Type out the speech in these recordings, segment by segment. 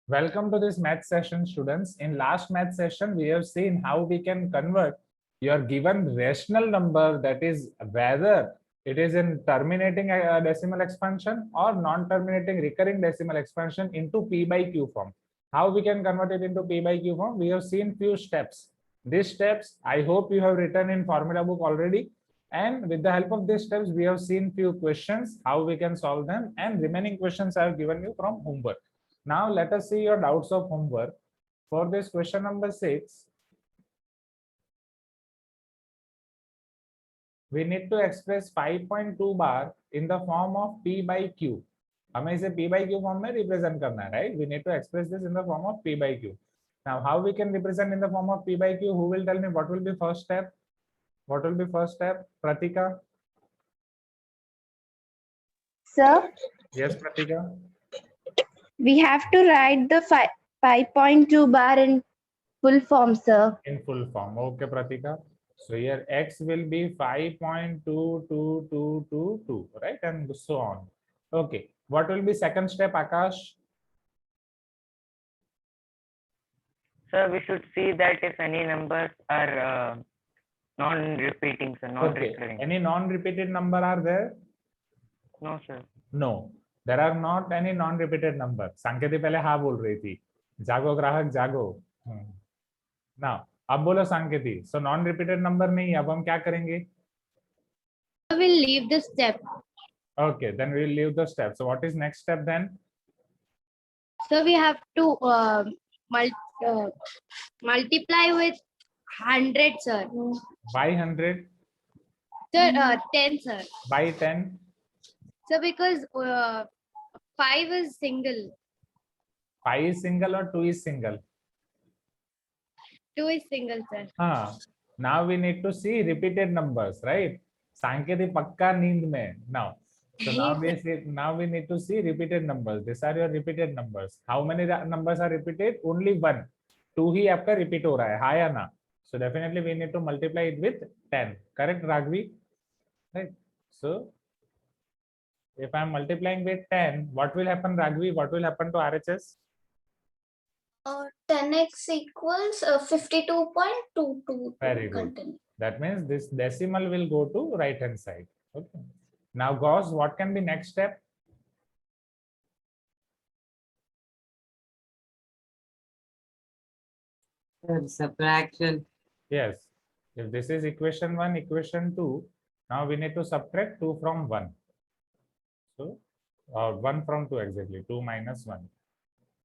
Welcome to this math session, students. In last math session, we have seen how we can convert your given rational number, that is whether it is in terminating decimal expansion or non-terminating recurring decimal expansion, into P by Q form. How we can convert it into P by Q form? We have seen few steps. These steps, I hope you have written in formula book already. And with the help of these steps, we have seen few questions, how we can solve them, and remaining questions I have given you from homework. Now let us see your doubts of homework. For this question number 6, we need to express 5.2 bar in the form of P by Q. हमें इसे P by Q form में represent करना है, right? We need to express this in the form of P by Q. Now, how we can represent in the form of P by Q? Who will tell me what will be first step? What will be first step? Pratika? Sir, Yes, Pratika. we have to write the 5.2 bar in full form, sir. In full form. Okay, Pratika. So here x will be 5.22222, right? And so on. Okay. What will be second step, Akash? Sir, we should see that if any numbers are non-repeating, sir, Okay. non-recurring. Any non-repeated number are there? No, sir. No. There are not any non-repeated number. सांकेति पहले हाँ बोल रही थी. जागो ग्राहक जागो. Now, अब बोलो सांकेति. So non-repeated number नहीं. अब हम क्या करेंगे? We'll leave the step. Okay. Then we will leave the step. So what is next step then? So we have to multiply with 100, sir. By 100. Sir, 10, sir. By 10. So because 5 is single, 5 is single or 2 is single? 2 is single, sir. Now we need to see repeated numbers, right? सांकेति पक्का नींद में. Now, so now we need to see repeated numbers. These are your repeated numbers. How many numbers are repeated? Only 1. 2 ही आपका repeat हो रहा है, हाँ या ना? So definitely we need to multiply it with 10. Correct, Raghavi? Right. So if I am multiplying with 10, what will happen, Raghavi? What will happen to RHS? 10x equals 52.22. Very good. That means this decimal will go to right hand side. Okay. Now, Gauss, what can be next step? Subtraction. Yes. If this is equation 1, equation 2, now we need to subtract 2 from 1. So, 1 from 2 exactly. 2 minus 1.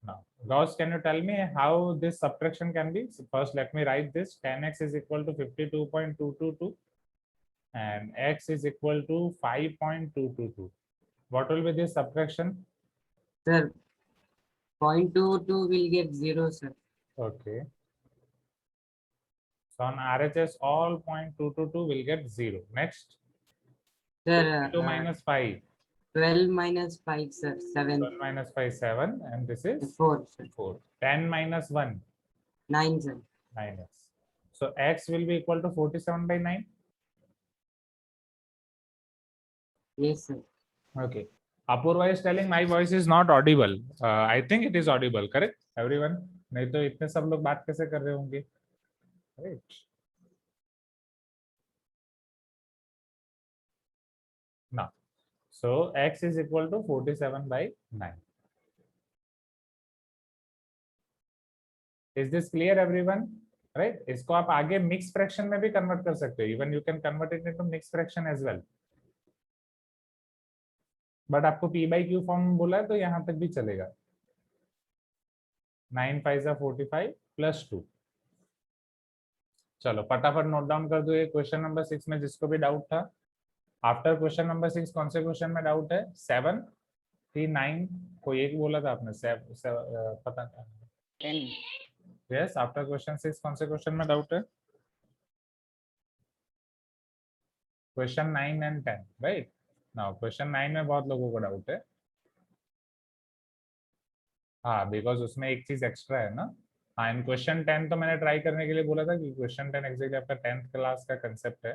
Now, Gauss, can you tell me how this subtraction can be? So first, let me write this. 10x is equal to 52.222 and x is equal to 5.222. What will be this subtraction? Sir, 0.22 will get 0, sir. Okay. So on RHS, all 0.222 will get 0. Next. Sir, 2 minus 5. 12 minus 5, sir. 7. 12 minus 5, 7. And this is 4, sir. 4. 10 minus 1. 9, sir. 9x. So x will be equal to 47 by 9. Yes, sir. Okay. Apurva is telling my voice is not audible. I think it is audible, correct? Everyone? नहीं तो इतने सब लोग बात कैसे कर रहे होंगे? Right. Now, so x is equal to 47 by 9. Is this clear, everyone? Right? इसको आप आगे mixed fraction में भी convert कर सकते हो. Even you can convert it into mixed fraction as well. But आपको P by Q फॉर्म बोला है तो यहां तक भी चलेगा. 9 5 45 प्लस 2. चलो फटाफट नोट डाउन कर दो ये क्वेश्चन नंबर 6 में जिसको भी डाउट था. आफ्टर क्वेश्चन नंबर 6 कौन से क्वेश्चन में डाउट है? 7 3 9 कोई एक बोला था आपने. 7 पता नहीं. 10. यस, आफ्टर क्वेश्चन 6 कौन से क्वेश्चन में डाउट है? Question 9 and 10, right? Now question 9 में बहुत लोगों को डाउट है. हाँ, बिकॉज उसमें एक चीज एक्स्ट्रा है ना. हाँ, इन क्वेश्चन 10 तो मैंने ट्राई करने के लिए बोला था कि क्वेश्चन 10 एक्चुअली आपका 10th क्लास का कंसेप्ट है,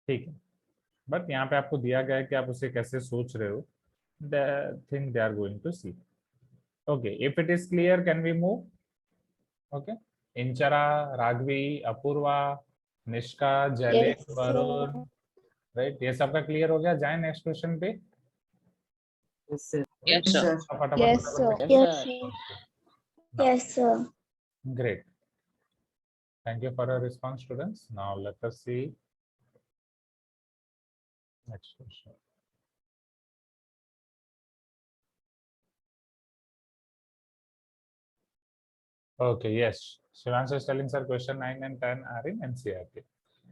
ठीक है. बट यहाँ पे आपको दिया गया है कि आप उसे कैसे सोच रहे हो. Think they are going to see. Okay, if it is clear, can we move? Okay. Inchara, Ragvi, Apurva, Nishka, Jalil, Yes, Varun, right? ये सबका क्लियर हो गया? जाए नेक्स्ट क्वेश्चन पे। Yes, sir. Yes, sir. फटाफट Yes, फटाफट sir. लिखो। Yes, sir. Yes, sir. Great. Thank you for your response, students. Now let us see next question. Okay, yes. Shivansh is telling, sir, question 9 and 10 are in NCERT.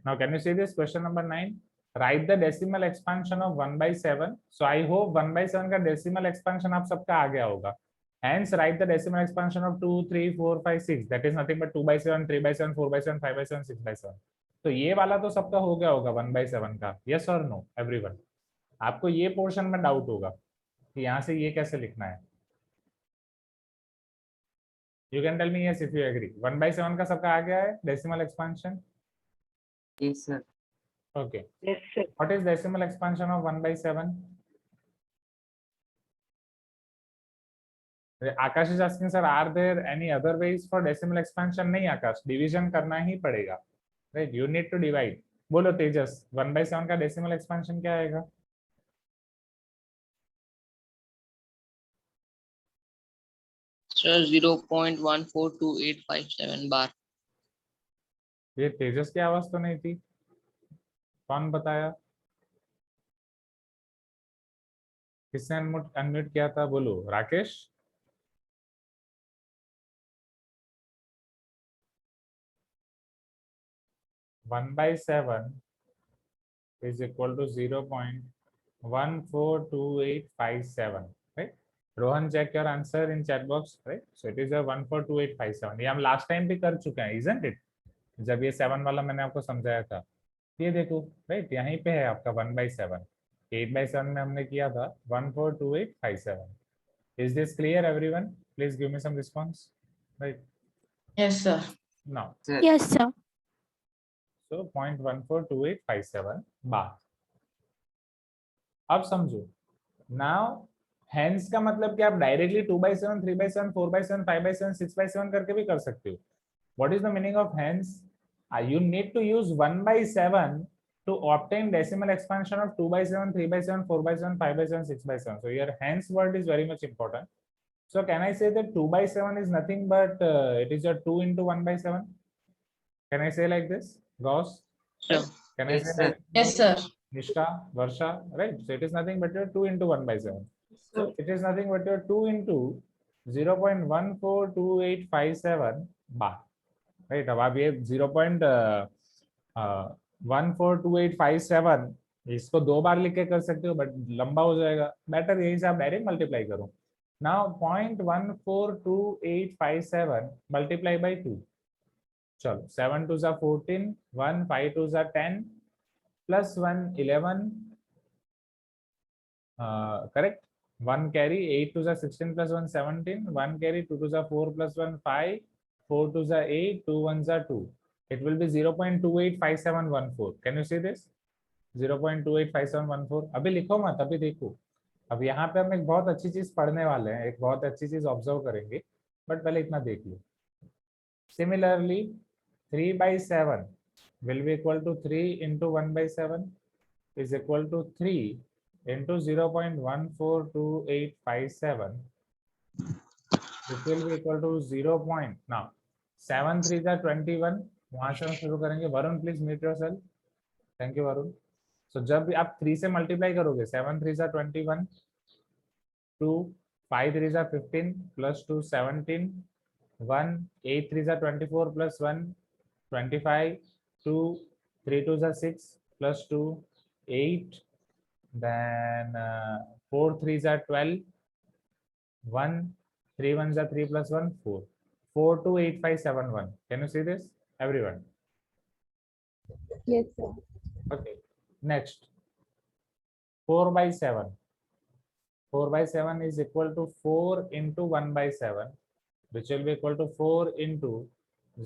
Now, can you see this question number 9? Write the decimal expansion of 1/7. So I hope 1/7 का decimal expansion आप सबका आ गया होगा. Hence, write the decimal expansion of 2, 3, 4, 5, 6. That is nothing but 2/7, 3/7, 4/7, 5/7, 6/7. तो ये वाला तो सबका हो गया होगा 1/7 का. Yes or no, everyone? आपको ये पोर्शन में डाउट होगा कि यहाँ से ये कैसे लिखना है. You can tell me yes if you agree. 1/7 का सबका आ गया है decimal expansion. Yes, sir. Okay. Yes, sir. What is decimal expansion of 1/7? Akash is asking, sir, are there any other ways for decimal expansion? नहीं आकाश, division करना ही पड़ेगा. Right? You need to divide. बोलो तेजस, 1/7 का decimal expansion क्या आएगा? Sir, 0.142857 bar. ये तेजस की आवाज तो नहीं थी. कौन बताया? किसने अनम्यूट किया था? बोलो. Rakesh? One by 7 is equal to 0.142857, right? Rohan, check your answer in chat box, right? So it is a 142857. ये हम लास्ट टाइम भी कर चुके हैं, isn't it? जब ये 7 वाला मैंने आपको समझाया था. ये देखो, राइट, यहीं पे है आपका 1/7. 8/7 में हमने किया था 142857. Is this clear, everyone? Please give me some response. Right Yes, sir. now, Sir. Yes, sir. so 0.142857 बार. अब समझो. Now hence का मतलब कि आप डायरेक्टली 2/7, 3/7, 4/7, 5/7, 6/7 करके भी कर सकते हो. What is the meaning of hence? You need to use 1/7 to obtain decimal expansion of 2/7, 3/7, 4/7, 5/7, 6/7. So your hence word is very much important. So can I say that 2/7 is nothing but it is a 2 into 1/7? Can I say like this, Gauss? Sure. Can I Yes, say sir. like Yes, sir. Nishka, Varsha, right? So it is nothing but your 2 into 1/7. So it is nothing but your 2 into 0.142857 bar. Right? अब आप ये 0.142857 इसको 2 बार लिख के कर सकते हो, but लंबा हो जाएगा. बेटर यही से आप डायरेक्ट मल्टीप्लाई करो. Now 0.142857 multiply by 2. चलो 7 2 जा 14, 1 5 2 जा 10, plus 1 11, correct. 1 carry, 8 2 जा 16 plus 1 17, 1 carry, 2 2 जा 4 plus 1 5, 4 2 जा 8, 2 1 जा 2. It will be 0.285714. Can you see this? 0.285714. अभी लिखो मत, अभी देखो. अब यहाँ पे हम एक बहुत अच्छी चीज पढ़ने वाले हैं, एक बहुत अच्छी चीज ऑब्जर्व करेंगे, बट पहले इतना देख लो. Similarly, 3/7 will be equal to 3 into 1/7 is equal to 3 into 0.142857, which will be equal to 0. Now 7 3 are 21. वहां से हम शुरू करेंगे. Varun, please mute yourself. Thank you Varun. So जब आप 3 से मल्टीप्लाई करोगे, 7 3 are 21, 2 5 3 are 15 plus 2 17, 1 8 3 are 24 plus 1 25, 2 3 2 are 6 plus 2 8, then 4 3 are 12, 1 3 1 are 3 plus 1 4, 428571. Can you see this, everyone? Yes, sir. Okay, next 4/7. 4/7 is equal to 4 into 1/7, which will be equal to 4 into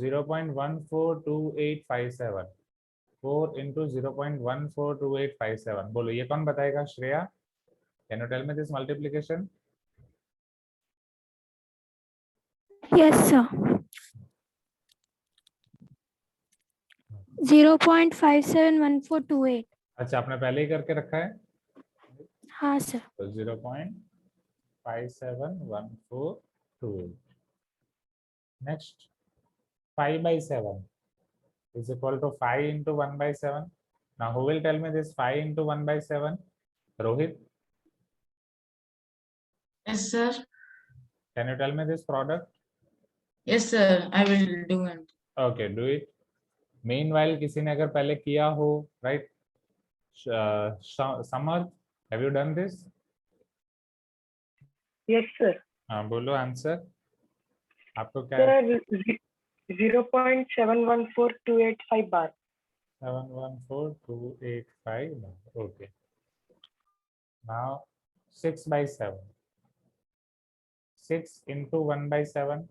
0.142857. 4 into 0.142857. बोलो ये कौन बताएगा? Shreya, can you tell me this multiplication? Yes, sir. 0.571428. अच्छा, आपने पहले ही करके रखा है, हाँ सर. तो 0.57142. Next, 5/7 is equal to 5 into 1/7. Now who will tell me this 5 into 1/7? Rohit, Yes, sir. can you tell me this product? Yes, sir. I will do it. Okay, do it. Meanwhile, किसी ने अगर पहले किया हो, right? Samarth, have you done this? Yes, sir. हाँ, बोलो answer, आपको क्या? Sir, 0.714285 bar. 714,285. Okay. Now 6/7. 6 into 1/7,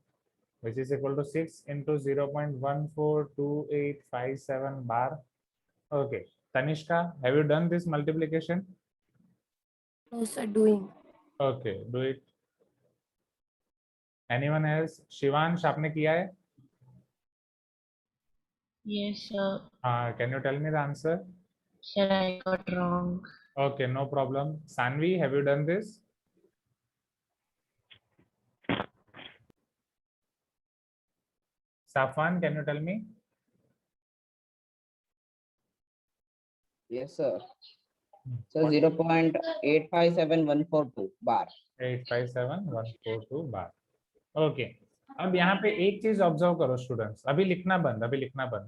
which is equal to 6 into 0.142857 bar. Okay. Tanishka, have you done this multiplication? No, sir. Doing. Okay, do it. Anyone else? Shivansh, आपने किया है? Yes, sir. Can you tell me the answer? Sir, I got wrong. Okay, no problem. Sanvi, have you done this? Safwan, can you tell me? Yes, sir. So 0.857142 bar. 857142 bar. Okay, अब यहाँ पे एक चीज observe करो students, अभी लिखना बंद,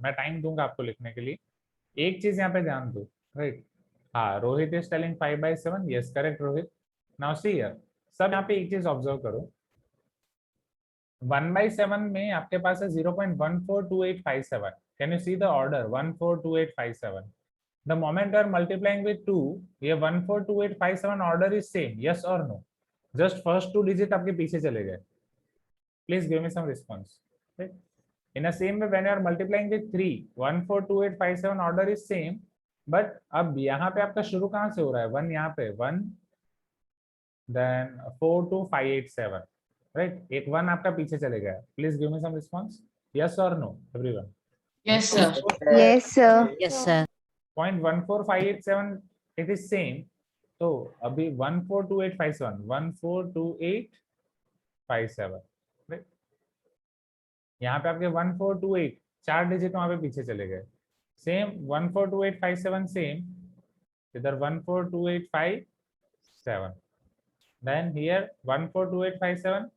मैं टाइम दूंगा आपको लिखने के लिए. एक चीज यहाँ पे ध्यान दो, राइट? हाँ, Rohit is telling 5/7. Yes, correct Rohit. Now see here, सब यहाँ पे एक चीज ऑब्जर्व करो. 1/7 में आपके पास है 0.142857. Can you see the order? 142857. The moment you are multiplying with 2, ये 142857 order is same, yes or no? Just first two digit आपके पीछे चले गए. Please give me some response. Right? In the same way, when you are multiplying with 3, 142857 order is same, but अब यहाँ पे आपका शुरू कहाँ से हो रहा है? 1 यहाँ पे 1, then 42587, right? एक 1 आपका पीछे चले गया. Please give me some response. Yes or no, everyone? Yes, sir. Yes, sir. Yes, sir. 0.14587 it is same. तो अभी 142857, 142857, right? यहाँ पे आपके 1428 4 डिजिट वहां पे पीछे चले गए. सेम 142857 सेम, इधर 142857, then here 142857,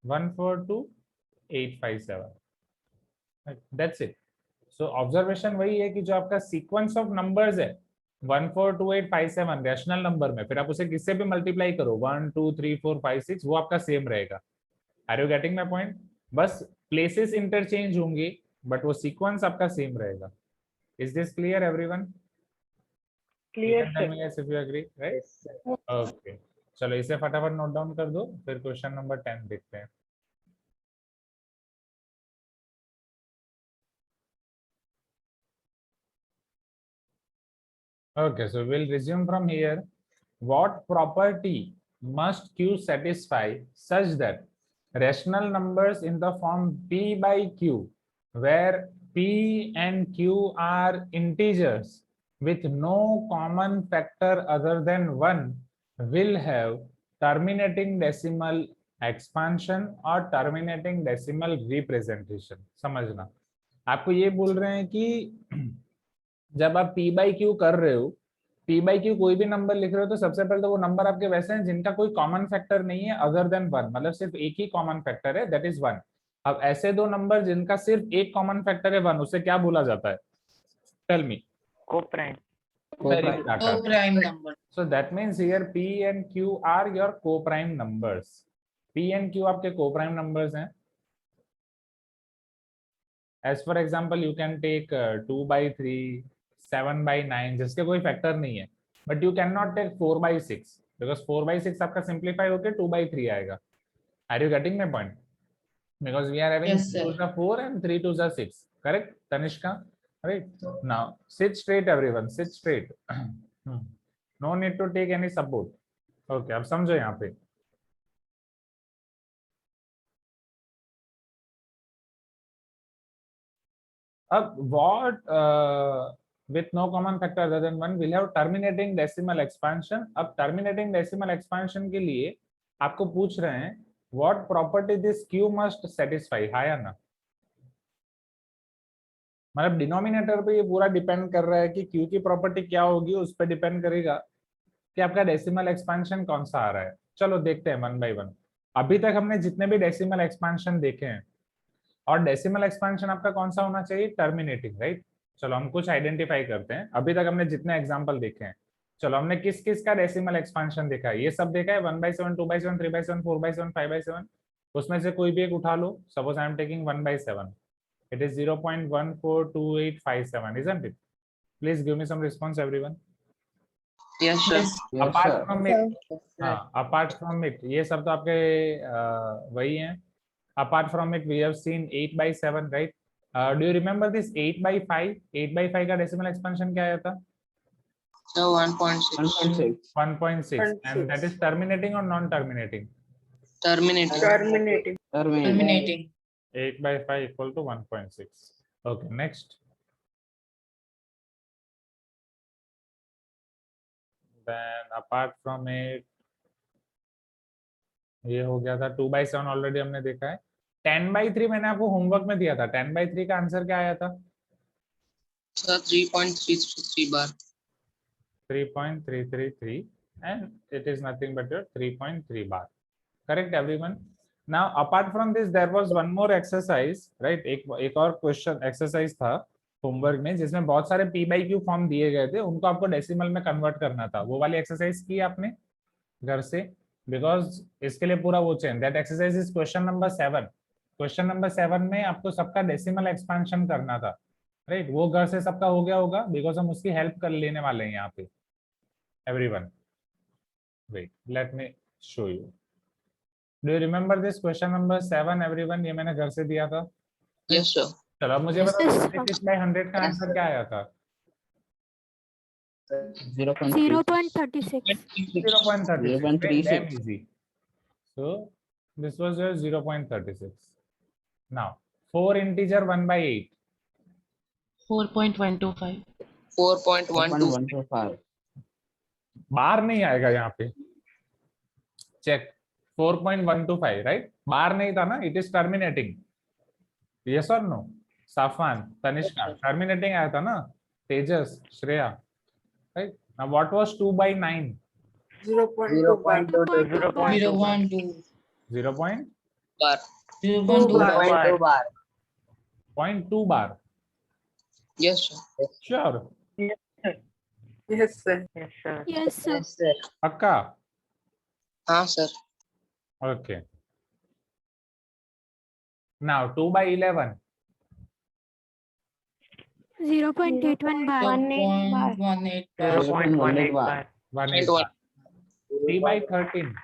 142857. That's it. So observation वही है कि जो आपका सीक्वेंस ऑफ नंबर्स है 142857 रैशनल नंबर में, फिर आप उसे किससे भी मल्टीप्लाई करो 1 2 3 4 5 6, वो आपका सेम रहेगा. Are you getting my point? बस प्लेसेस इंटरचेंज होंगे, बट वो सीक्वेंस आपका सेम रहेगा. Is this clear everyone? Clear, sir. Yes, if you agree, right? Okay. चलो इसे फटाफट नोट डाउन कर दो, फिर क्वेश्चन नंबर 10 देखते हैं. Okay, so we'll resume from here. What property must Q satisfy such that rational numbers in the form P by Q, where P and Q are integers with no common factor other than 1, will have terminating decimal expansion or terminating decimal representation? समझना, आपको ये बोल रहे हैं कि जब आप p by q कर रहे हो, p by q कोई भी नंबर लिख रहे हो, तो सबसे पहले तो वो नंबर आपके वैसे हैं जिनका कोई कॉमन फैक्टर नहीं है अदर देन 1, मतलब सिर्फ एक ही कॉमन फैक्टर है, दैट इज 1. अब ऐसे दो नंबर जिनका सिर्फ एक कॉमन फैक्टर है 1, उसे क्या बोला जाता है? Tell me. Co-prime. Very good, Akash. Co-prime number. So that means here p and q are your co-prime numbers. p and q आपके co-prime numbers हैं. As for example, you can take 2/3, 7/9, जिसके कोई फैक्टर नहीं है, but you can not take 4/6, because 4/6 आपका simplify होकर 2/3 आएगा. Are you getting my point? Because we are having Yes, sir. 2 is 4 and 3 2 is 6. Correct Tanishka? Right. Now sit straight everyone, sit straight. No need to take any support. Okay, अब समझो यहाँ पे अब what with no common factor other than 1 will have terminating decimal expansion. अब terminating decimal expansion के लिए आपको पूछ रहे हैं what property this q must satisfy, हाँ या ना? मतलब डिनोमिनेटर पे ये पूरा डिपेंड कर रहा है कि q की प्रॉपर्टी क्या होगी, उस पर डिपेंड करेगा कि आपका डेसिमल एक्सपेंशन कौन सा आ रहा है. चलो देखते हैं वन बाय वन. अभी तक हमने जितने भी डेसिमल एक्सपेंशन देखे हैं, और डेसिमल एक्सपेंशन आपका कौन सा होना चाहिए? Terminating, right? चलो हम कुछ आइडेंटिफाई करते हैं. अभी तक हमने जितने एग्जांपल देखे हैं, चलो हमने किस किस का डेसिमल एक्सपेंशन देखा है? ये सब देखा है 1/7, 2/7, 3/7, 4/7, 5/7. उसमें से कोई भी एक उठा लो. Suppose I am taking 1/7. It is 0.142857, isn't it? Please give me some response, everyone. Yes, sir. Apart from it, apart from it, ये सब तो आपके वही हैं. Apart from it, we have seen 8/7, right? Do you remember this 8/5? 8/5 का decimal expansion क्या आया था? So 1.6. 1.6. And that is terminating or non-terminating? Terminating. Terminating. Terminating. 8/5 equal to 1.6. Okay, next. Then apart from it, ये हो गया था 2/7 already हमने देखा है. 10/3 मैंने आपको होमवर्क में दिया था. 10/3 का आंसर क्या आया था? Sir, 3.333 bar. 3.333 and it is nothing but your 3.3 bar. Correct everyone? Now apart from this there was one more exercise, right? एक और क्वेश्चन एक्सरसाइज था होमवर्क में जिसमें बहुत सारे p/q फॉर्म दिए गए थे, उनको आपको डेसिमल में कन्वर्ट करना था. वो वाली एक्सरसाइज की आपने घर से? बिकॉज इसके लिए पूरा वो चाहिए. That exercise is question number 7. Question number 7 में आपको सबका डेसिमल एक्सपेंशन करना था, राइट? वो घर से सबका हो गया होगा, बिकॉज हम उसकी हेल्प कर लेने वाले हैं यहाँ पे. Everyone wait, let me show you. Do you remember this question number 7 everyone? ये मैंने घर से दिया था. Yes, sir. चलो अब मुझे बताओ 36/100 का आंसर क्या आया था? 0.36. 0.36. Damn easy. So this was your 0.36. Now 4 integer 1/8. 4.125. 4.12. बार नहीं आएगा यहाँ पे. चेक. 4.125, राइट? बार नहीं था ना. It is terminating. यस और नो? साफान, तनिष्का, टर्मिनेटिंग आया था ना. Tejas, Shreya, right? Now what was 2/9? 0.2 bar. 0.2. 0 point Bar. 0.2. 0.2 bar. 0.2 bar. Yes, sir. Sure. Yes, sir. Yes, sir. Yes, sir. Yes, sir. पक्का? हाँ, sir. Okay. Now 2/11. 0.81 bar. 0.18. 0.18 bar. 1/8 bar. 3/13.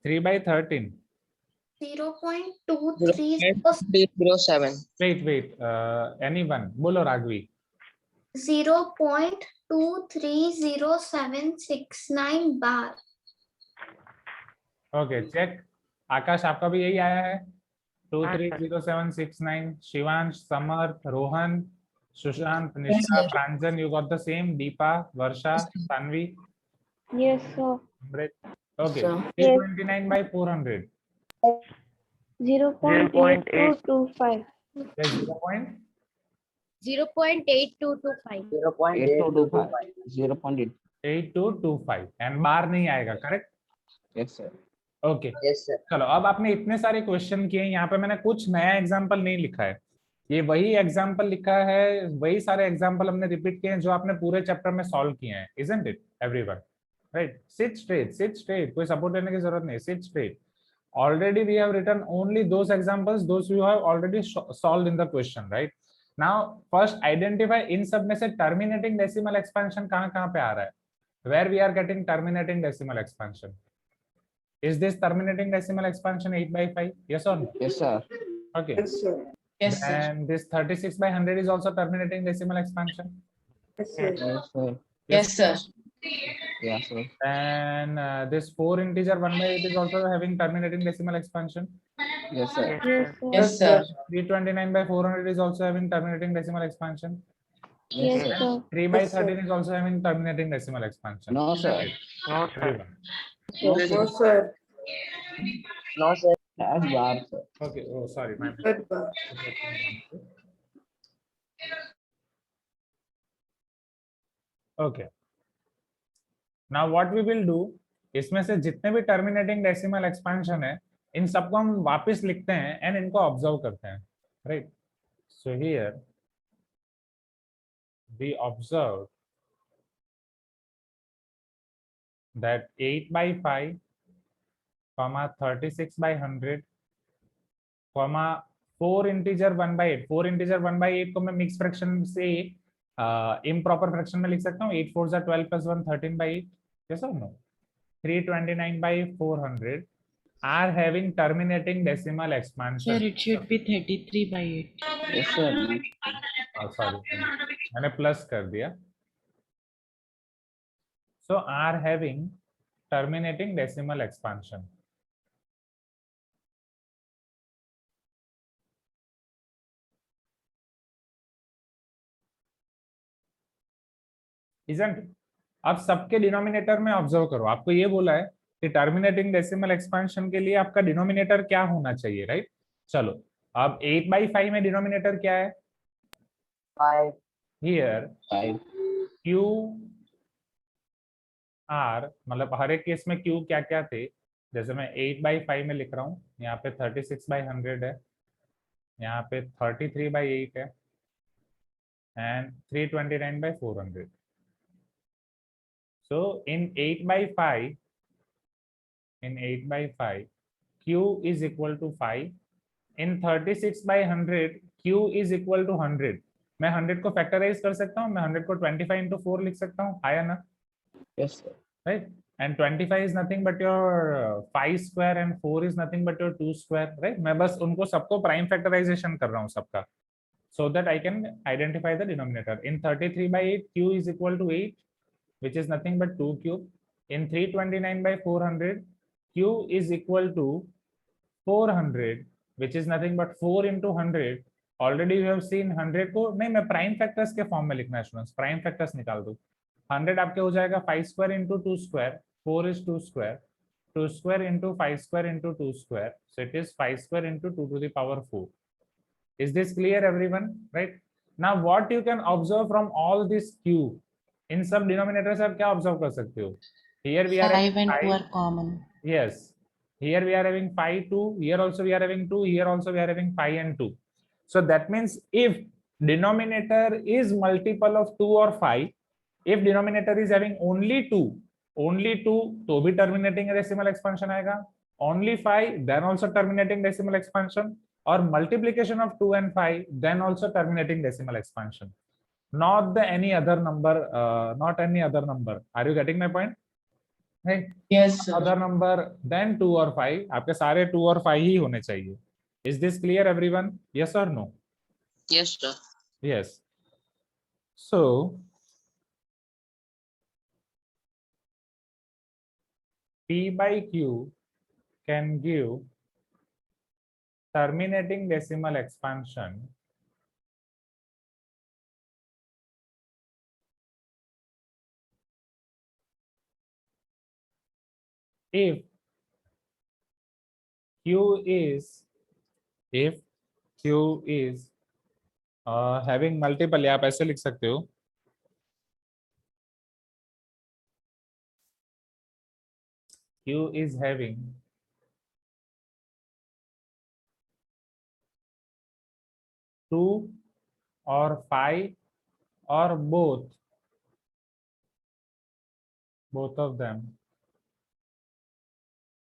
3/13. 0.2307. Wait. Anyone? बोलो Raghavi. 0.230769 bar. Okay, check. Akash, आपका भी यही आया है? 230769. शिवांश, समर्थ, रोहन, सुशांत, निष्ठा, प्रांजन, you got the same. Deepa, Varsha, Tanvi. Yes, sir. Amrit. Okay. Sir. 329/400. 0.8225. Yes, 0.8. 0.8225. 0.8225. 8225 and बार नहीं आएगा. Correct? Yes, sir. Okay. Yes, sir. चलो अब आपने इतने सारे क्वेश्चन किए. यहाँ पे मैंने कुछ नया एग्जांपल नहीं लिखा है. ये वही एग्जांपल लिखा है, वही सारे एग्जांपल हमने रिपीट किए हैं जो आपने पूरे चैप्टर में सॉल्व किए हैं. Isn't it everyone? Right? Seat straight. कोई सपोर्ट लेने की जरूरत नहीं. Seat straight. Already we have written only those examples those you have already solved in the question, right? Now first identify इन सब में से terminating decimal expansion कहाँ पे आ रहा है? Where we are getting terminating decimal expansion? Is this terminating decimal expansion 8/5? Yes or no? Yes, sir. Okay. Yes, sir. Yes, sir. And this 36/100 is also terminating decimal expansion. Yes, sir. Yes, sir. Yes, sir. Yeah, sir. And this 4 integer 1/8 is also having terminating decimal expansion. Yes, sir. Yes, Yes, sir. sir. Yes, sir. 329 by 400 is also having terminating decimal expansion. Yes, sir. sir. 3 by Yes, sir. 13 is also having terminating decimal expansion. No, sir. No, sir. Everyone. No, No, sir. sir. No, sir. As bar, sir. Okay. Oh, sorry. My Third bar. Okay. Now what we will do, इसमें से जितने भी terminating decimal expansion है इन सबको हम वापस लिखते हैं एंड इनको ऑब्जर्व करते हैं, right? So here we observe that 8 by 5 comma 36 by 100 comma 4 integer 1 by 8. 4 integer 1 by 8 को मैं मिक्स फ्रैक्शन से इम्प्रॉपर फ्रैक्शन में लिख सकता हूँ. 8 4 12 plus 1 13 by 8. Yes or no? 329 by 400 are having terminating decimal Sir, expansion. it should be 33 by 8. Yes, sir. Sorry, मैंने plus कर दिया. So are having terminating decimal expansion. Isn't it? अब सबके डिनोमिनेटर में ऑब्जर्व करो. आपको ये बोला है कि टर्मिनेटिंग डेसिमल एक्सपेंशन के लिए आपका डिनोमिनेटर क्या होना चाहिए, राइट? चलो अब 8 by 5 में डिनोमिनेटर क्या है? 5. हियर 5. क्यू आर, मतलब हर एक केस में क्यू क्या क्या थे. जैसे मैं 8 by 5 में लिख रहा हूँ, यहाँ पे 36 by 100 है, यहाँ पे 33 by 8 है and 329 by 400. So in 8 by 5, Q is equal to 5. In 36 by 100, Q is equal to 100. मैं 100 को फैक्टराइज कर सकता हूँ. मैं 100 को 25 into 4 लिख सकता हूँ. आया ना? Yes, sir. Right? And 25 is nothing but your 5 square and 4 is nothing but your 2 square. Right? मैं बस उनको सबको प्राइम फैक्टराइजेशन कर रहा हूँ सबका. So that I can identify the denominator. In 33 by 8, Q is equal to 8. Which is nothing but 2 cube. In 329 by 400, Q is equal to 400, which is nothing but 4 into 100. Already we have seen 100 को नहीं, मैं prime factors के form में लिखना है students. Prime factors निकाल दो. 100 आपके हो जाएगा 5 square into 2 square. 4 is 2 square. 2 square into 5 square into 2 square. So it is 5 square into 2 to the power 4. Is this clear, everyone? Right? Now what you can observe from all this Q? इन सब denominator से आप क्या observe कर सकते हो? Here we are 5 and 2 are common. yes, here we are having 5 2, here also we are having 2, here also we are having 5 and 2. So that means if denominator is multiple of 2 or 5, if denominator is having only 2 तो भी terminating decimal expansion आएगा. Only 5 then also terminating decimal expansion, or multiplication of 2 and 5 then also terminating decimal expansion. Not the any other number, not any other number. Are you getting my point? Hey, Yes, sir. other number then 2 or 5. आपके सारे 2 और 5 ही होने चाहिए. Is this clear, everyone? Yes or no? Yes, sir. Yes. So P by Q can give terminating decimal expansion if Q is having multiple, या आप ऐसे लिख सकते हो, Q is having two or 5 or both of them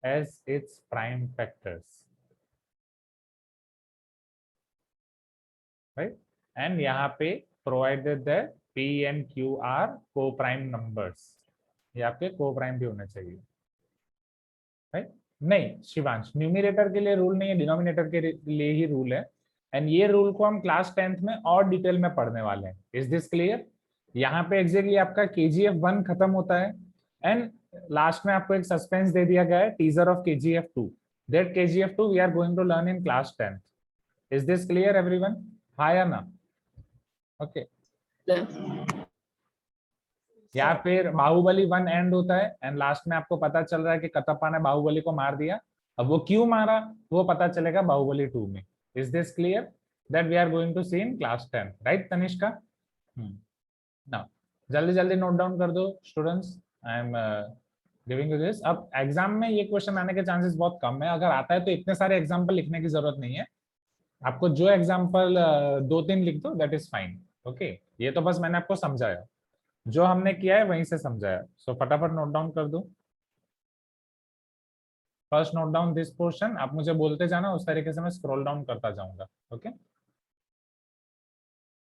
as its prime factors, right? And यहाँ पे provided that P and Q are co-prime numbers. ये आपके co-prime भी होने चाहिए, right? नहीं शिवांश, न्यूमरेटर के लिए रूल नहीं है, डिनोमिनेटर के लिए ही रूल है. एंड ये रूल को हम क्लास 10th में और डिटेल में पढ़ने वाले हैं. Is this clear? यहाँ पे एग्जैक्टली आपका KGF1 खत्म होता है एंड लास्ट में आपको एक सस्पेंस दे दिया गया है, teaser of KGF2. That KGF2 we are going to learn in class 10th. Is this clear everyone? हाँ या ना? ओके. या फिर बाहुबली 1 एंड होता है एंड लास्ट में आपको पता चल रहा है कि कटप्पा ने बाहुबली को मार दिया. अब वो क्यों मारा वो पता चलेगा बाहुबली 2 में. Is this clear? That we are going to see in class 10, right Tanishka? Now जल्दी जल्दी नोट डाउन कर दो students. I am giving you this. अब एग्जाम में ये क्वेश्चन आने के चांसेस बहुत कम है. अगर आता है तो इतने सारे एग्जाम्पल लिखने की जरूरत नहीं है. आपको जो एग्जाम्पल 2-3 लिख दो, दैट इज फाइन. ओके, ये तो बस मैंने आपको समझाया, जो हमने किया है वहीं से समझाया. सो फटाफट नोट डाउन कर दो. First note down this portion. आप मुझे बोलते जाना, उस तरीके से मैं स्क्रॉल डाउन करता जाऊंगा. ओके